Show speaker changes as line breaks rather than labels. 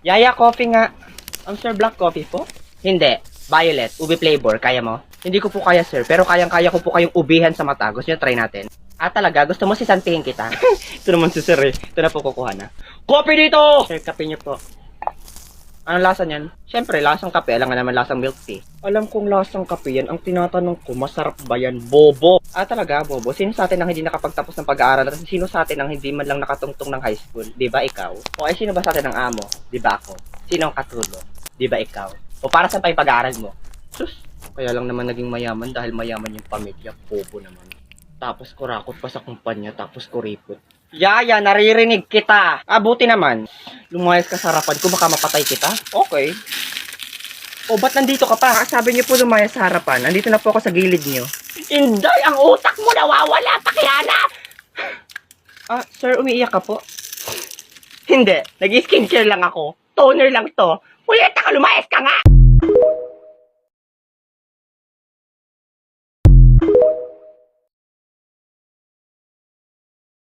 Yaya coffee nga. Sir, black coffee po? Hindi. Violet. Ube flavor. Kaya mo? Hindi ko po kaya, sir. Pero kayang-kaya ko po kayong ubihan sa mata. Gusto nyo try natin? Talaga? Gusto mo sisantihin kita? Ito naman si sir eh. Ito na po kukuha na. Coffee dito! Sir, kape nyo po. Anong lasa niyan? Siyempre, lasang kape. Alam nga naman lasang milk tea. Alam kong lasang kape yan. Ang tinatanong ko, masarap ba yan? Bobo! Talaga, bobo. Sino sa atin ang hindi nakapagtapos ng pag-aaral? At sino sa atin ang hindi man lang nakatungtong ng high school? Di ba ikaw? O ay sino ba sa atin ang amo? Di ba ako? Sino ang katulong? Di ba ikaw? O para saan pa yung pag-aaral mo? Sus! Kaya lang naman naging mayaman dahil mayaman yung pamilya. Bobo naman. Tapos kurakot pa sa kumpanya, tapos kuripot. Yaya, naririnig kita. Buti naman. Lumayas ka sa harapan ko, baka mapatay kita. Okay. Ba't nandito ka pa? Sabi niyo po lumayas sa harapan. Nandito na po ako sa gilid niyo. Inday, ang utak mo nawawala, pakiana! Sir, umiiyak ka po? Hindi. Nag-skincare lang ako. Toner lang to. Puyeta ka, lumayas ka nga!